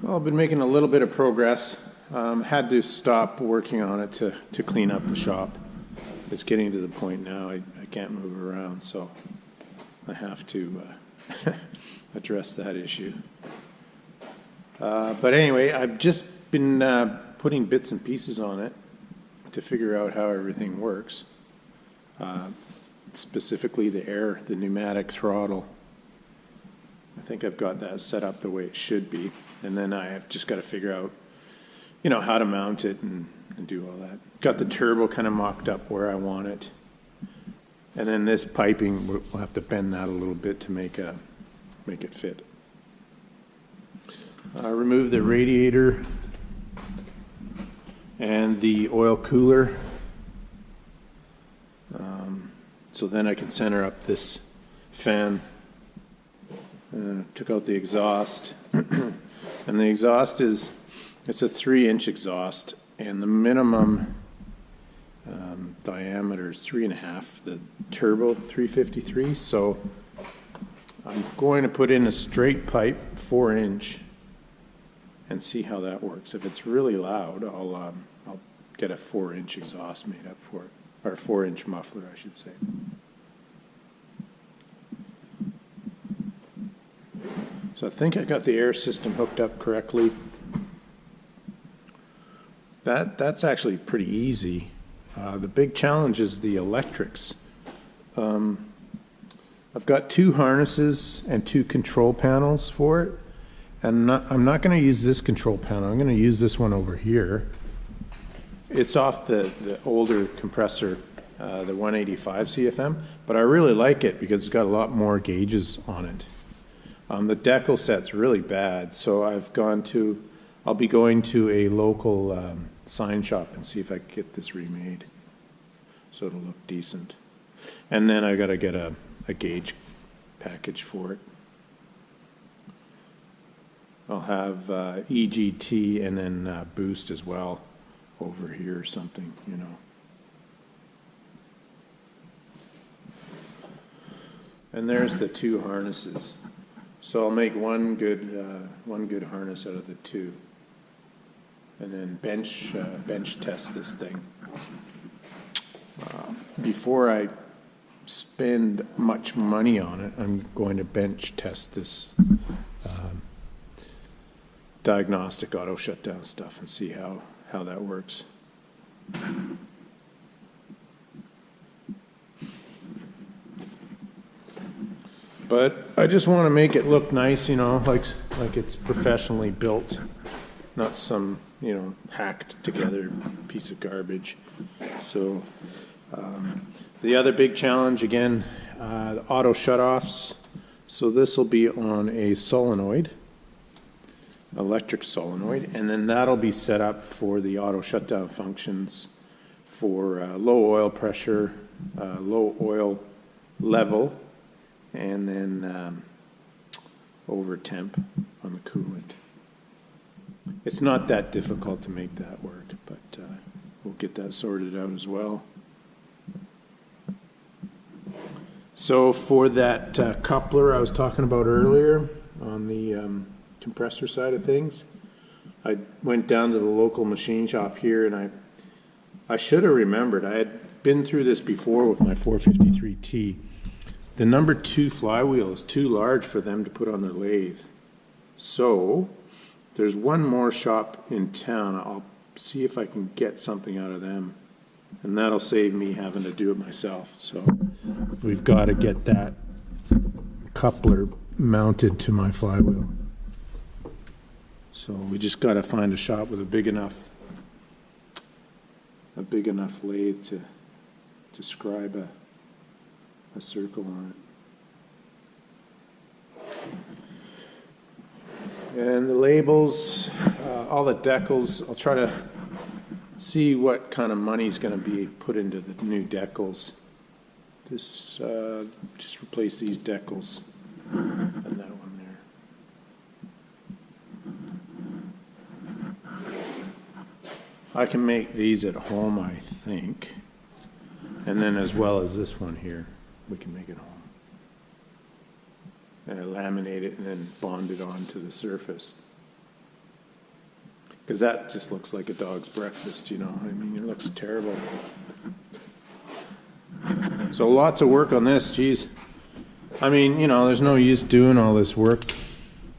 Well, I've been making a little bit of progress. Had to stop working on it to clean up the shop. It's getting to the point now I can't move around, so I have to address that issue. But anyway, I've just been putting bits and pieces on it to figure out how everything works. Specifically the pneumatic throttle. I think I've got that set up the way it should be. And then I've just got to figure out, you know, how to mount it and do all that. Got the turbo kind of mocked up where I want it. And then this piping, we'll have to bend that a little bit to make it fit. Remove the radiator and the oil cooler. So then I can center up this fan. Took out the exhaust. And the exhaust it's a 3-inch exhaust, and the minimum diameter is 3.5. The turbo 353. So I'm going to put in a straight pipe, 4-inch, and see how that works. If it's really loud, I'll get a 4-inch exhaust made up for it, or a 4-inch muffler, I should say. So I think I got the air system hooked up correctly. That's actually pretty easy. The big challenge is the electrics. I've got 2 harnesses and 2 control panels for it. And I'm not going to use this control panel. I'm going to use this one over here. It's off the older compressor, the 185 CFM, but I really like it because it's got a lot more gauges on it. The decal set's really bad, so I'll be going to a local sign shop and see if I can get this remade so it'll look decent. And then I got to get a gauge package for it. I'll have EGT and then boost as well over here or something, you know. And there's the 2 harnesses. So I'll make one good harness out of the 2, and then bench test this thing. Before I spend much money on it, I'm going to bench test this diagnostic auto shutdown stuff and see how that works. But I just want to make it look nice, you know, like it's professionally built, not some, you know, hacked together piece of garbage. So the other big challenge, again, the auto shutoffs. So this will be on a solenoid, electric solenoid, and then that'll be set up for the auto shutdown functions for low oil pressure, low oil level, and then over temp on the coolant. It's not that difficult to make that work, but we'll get that sorted out as well. So for that coupler I was talking about earlier on the compressor side of things, I went down to the local machine shop here, and I should have remembered. I had been through this before with my 453T. The number 2 flywheel is too large for them to put on their lathe. So there's one more shop in town. I'll see if I can get something out of them, and that'll save me having to do it myself. So we've got to get that coupler mounted to my flywheel. So we just got to find a shop with a big enough lathe to scribe a circle on it. And the labels, all the decals, I'll try to see what kind of money is going to be put into the new decals. Just replace these decals and that one there. I can make these at home, I think, and then as well as this one here, we can make it home. And I laminate it and then bond it onto the surface. because that just looks like a dog's breakfast, you know. I mean, it looks terrible. So lots of work on this, geez. I mean, you know, there's no use doing all this work,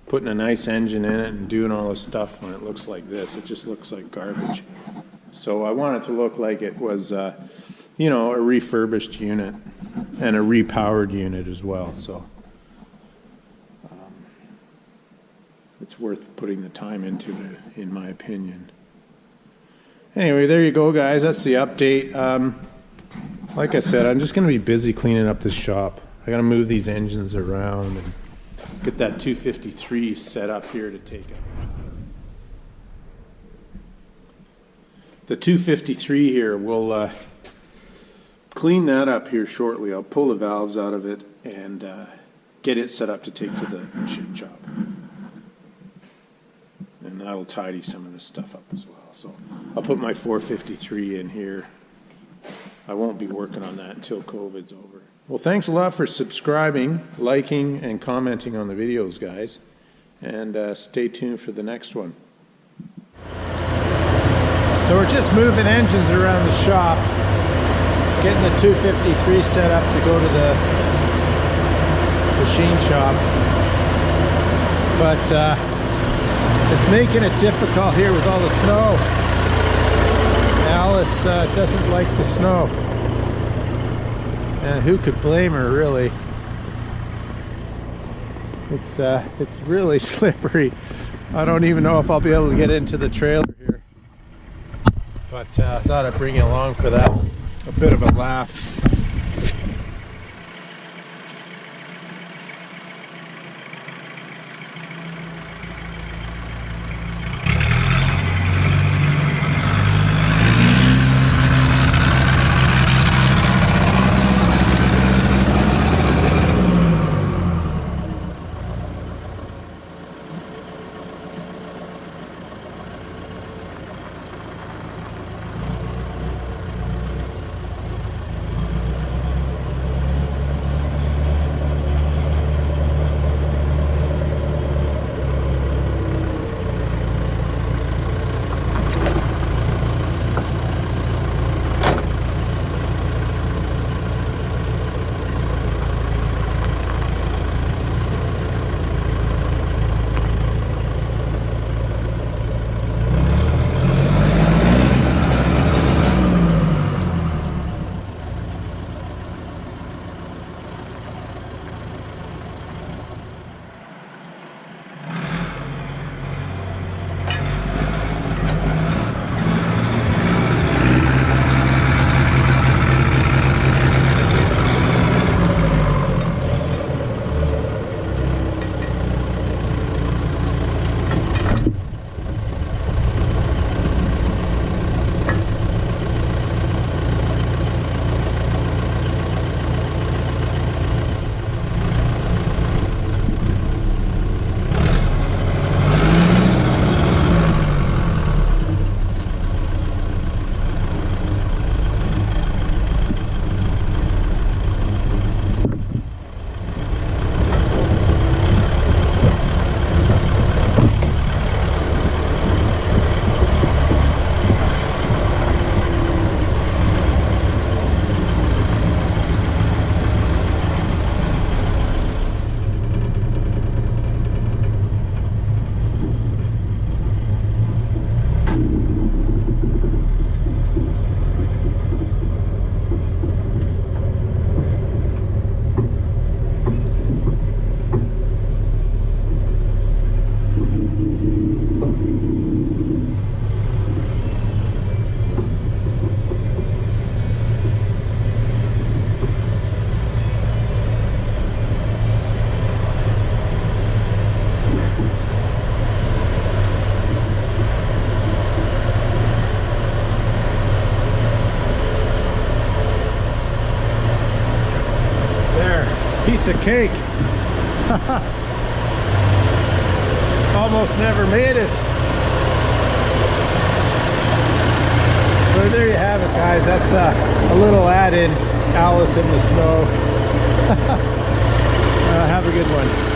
putting a nice engine in it and doing all this stuff when it looks like this. It just looks like garbage. So I want it to look like it was, you know, a refurbished unit and a repowered unit as well. So it's worth putting the time into it, in my opinion. Anyway, there you go, guys. That's the update. Like I said, I'm just going to be busy cleaning up this shop. I got to move these engines around and get that 253 set up here to take it. The 253 here, we'll clean that up here shortly. I'll pull the valves out of it and get it set up to take to the machine shop. And that'll tidy some of this stuff up as well. So I'll put my 453 in here. I won't be working on that until COVID's over. Well, thanks a lot for subscribing, liking, and commenting on the videos, guys. And stay tuned for the next one. So we're just moving engines around the shop, getting the 253 set up to go to the machine shop. But it's making it difficult here with all the snow. Allis doesn't like the snow. And who could blame her, really? It's really slippery. I don't even know if I'll be able to get into the trailer here. But I thought I'd bring you along for that. A bit of a laugh. Piece of cake. Almost never made it. But there you have it, guys. That's a little add-in, Allis in the snow. Have a good one.